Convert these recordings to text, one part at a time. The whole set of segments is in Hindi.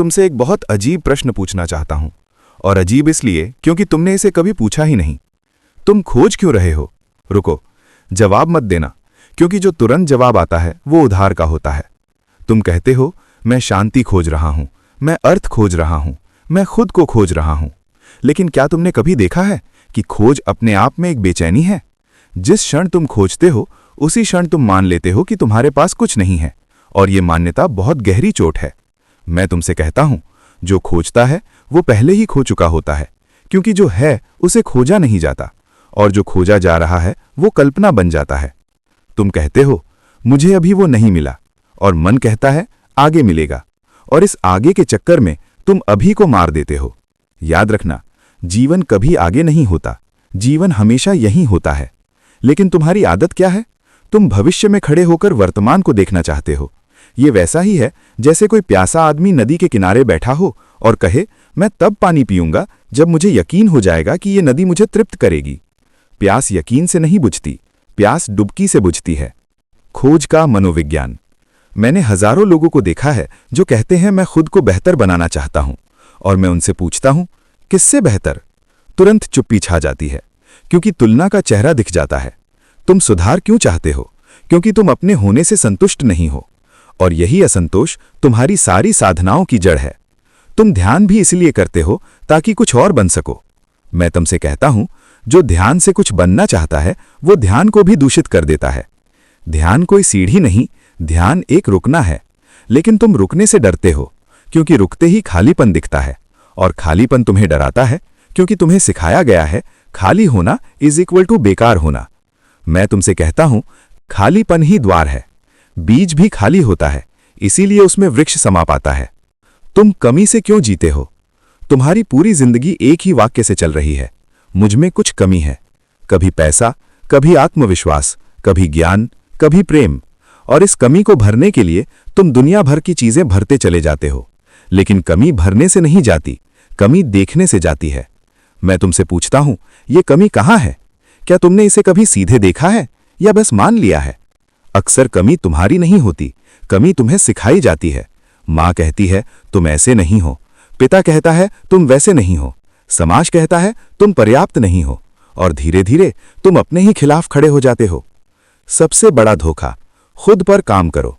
तुमसे एक बहुत अजीब प्रश्न पूछना चाहता हूं, और अजीब इसलिए क्योंकि तुमने इसे कभी पूछा ही नहीं। तुम खोज क्यों रहे हो? रुको, जवाब मत देना, क्योंकि जो तुरंत जवाब आता है वो उधार का होता है। तुम कहते हो, मैं शांति खोज रहा हूं, मैं अर्थ खोज रहा हूं, मैं खुद को खोज रहा हूं। लेकिन क्या तुमने कभी देखा है कि खोज अपने आप में एक बेचैनी है? जिस क्षण तुम खोजते हो उसी क्षण तुम मान लेते हो कि तुम्हारे पास कुछ नहीं है, और ये मान्यता बहुत गहरी चोट है। मैं तुमसे कहता हूं, जो खोजता है वो पहले ही खो चुका होता है, क्योंकि जो है उसे खोजा नहीं जाता, और जो खोजा जा रहा है वो कल्पना बन जाता है। तुम कहते हो, मुझे अभी वो नहीं मिला, और मन कहता है आगे मिलेगा, और इस आगे के चक्कर में तुम अभी को मार देते हो। याद रखना, जीवन कभी आगे नहीं होता, जीवन हमेशा यहीं होता है। लेकिन तुम्हारी आदत क्या है? तुम भविष्य में खड़े होकर वर्तमान को देखना चाहते हो। ये वैसा ही है जैसे कोई प्यासा आदमी नदी के किनारे बैठा हो और कहे, मैं तब पानी पीऊंगा जब मुझे यकीन हो जाएगा कि ये नदी मुझे तृप्त करेगी। प्यास यकीन से नहीं बुझती, प्यास डुबकी से बुझती है। खोज का मनोविज्ञान। मैंने हजारों लोगों को देखा है जो कहते हैं मैं खुद को बेहतर बनाना चाहता हूं, और मैं उनसे पूछता हूं, किससे बेहतर? तुरंत चुप्पी छा जाती है, क्योंकि तुलना का चेहरा दिख जाता है। तुम सुधार क्यों चाहते हो? क्योंकि तुम अपने होने से संतुष्ट नहीं हो, और यही असंतोष तुम्हारी सारी साधनाओं की जड़ है। तुम ध्यान भी इसलिए करते हो ताकि कुछ और बन सको। मैं तुमसे कहता हूं, जो ध्यान से कुछ बनना चाहता है वो ध्यान को भी दूषित कर देता है। ध्यान कोई सीढ़ी नहीं, ध्यान एक रुकना है। लेकिन तुम रुकने से डरते हो, क्योंकि रुकते ही खालीपन दिखता है, और खालीपन तुम्हें डराता है, क्योंकि तुम्हें सिखाया गया है खाली होना इज इक्वल टू बेकार होना। मैं तुमसे कहता हूं, खालीपन ही द्वार है। बीज भी खाली होता है, इसीलिए उसमें वृक्ष समा पाता है। तुम कमी से क्यों जीते हो? तुम्हारी पूरी जिंदगी एक ही वाक्य से चल रही है, मुझ में कुछ कमी है। कभी पैसा, कभी आत्मविश्वास, कभी ज्ञान, कभी प्रेम। और इस कमी को भरने के लिए तुम दुनिया भर की चीजें भरते चले जाते हो। लेकिन कमी भरने से नहीं जाती, कमी देखने से जाती है। मैं तुमसे पूछता हूं, ये कमी कहां है? क्या तुमने इसे कभी सीधे देखा है, या बस मान लिया है? अक्सर कमी तुम्हारी नहीं होती, कमी तुम्हें सिखाई जाती है। माँ कहती है, तुम ऐसे नहीं हो। पिता कहता है, तुम वैसे नहीं हो। समाज कहता है, तुम पर्याप्त नहीं हो। और धीरे धीरे तुम अपने ही खिलाफ खड़े हो जाते हो। सबसे बड़ा धोखा, खुद पर काम करो।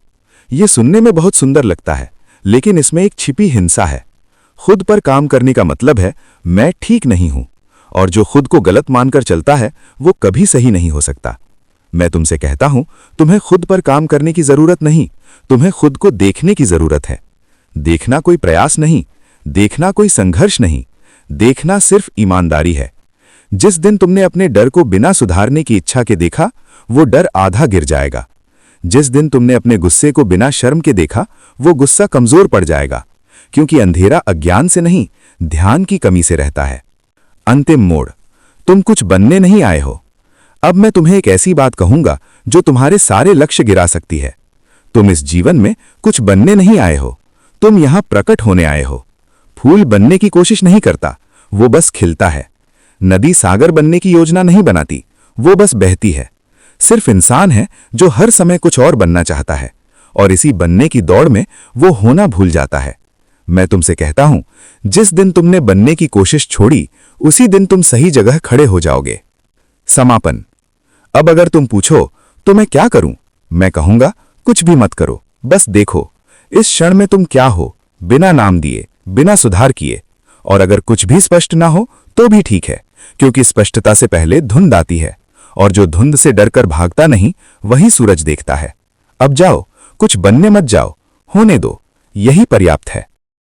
ये सुनने में बहुत सुंदर लगता है, लेकिन इसमें एक छिपी हिंसा है। खुद पर काम करने का मतलब है, मैं ठीक नहीं हूं, और जो खुद को गलत मानकर चलता है वो कभी सही नहीं हो सकता। मैं तुमसे कहता हूं, तुम्हें खुद पर काम करने की जरूरत नहीं, तुम्हें खुद को देखने की जरूरत है। देखना कोई प्रयास नहीं, देखना कोई संघर्ष नहीं, देखना सिर्फ ईमानदारी है। जिस दिन तुमने अपने डर को बिना सुधारने की इच्छा के देखा, वो डर आधा गिर जाएगा। जिस दिन तुमने अपने गुस्से को बिना शर्म के देखा, वो गुस्सा कमजोर पड़ जाएगा, क्योंकि अंधेरा अज्ञान से नहीं, ध्यान की कमी से रहता है। अंतिम मोड़, तुम कुछ बनने नहीं आए हो। अब मैं तुम्हें एक ऐसी बात कहूंगा जो तुम्हारे सारे लक्ष्य गिरा सकती है। तुम इस जीवन में कुछ बनने नहीं आए हो, तुम यहां प्रकट होने आए हो। फूल बनने की कोशिश नहीं करता, वो बस खिलता है। नदी सागर बनने की योजना नहीं बनाती, वो बस बहती है। सिर्फ इंसान है जो हर समय कुछ और बनना चाहता है, और इसी बनने की दौड़ में वो होना भूल जाता है। मैं तुमसे कहता हूं, जिस दिन तुमने बनने की कोशिश छोड़ी, उसी दिन तुम सही जगह खड़े हो जाओगे। समापन। अब अगर तुम पूछो तो मैं क्या करूं, मैं कहूंगा, कुछ भी मत करो, बस देखो इस क्षण में तुम क्या हो, बिना नाम दिए, बिना सुधार किए। और अगर कुछ भी स्पष्ट ना हो तो भी ठीक है, क्योंकि स्पष्टता से पहले धुंध आती है, और जो धुंध से डरकर भागता नहीं वही सूरज देखता है। अब जाओ, कुछ बनने मत जाओ, होने दो, यही पर्याप्त है।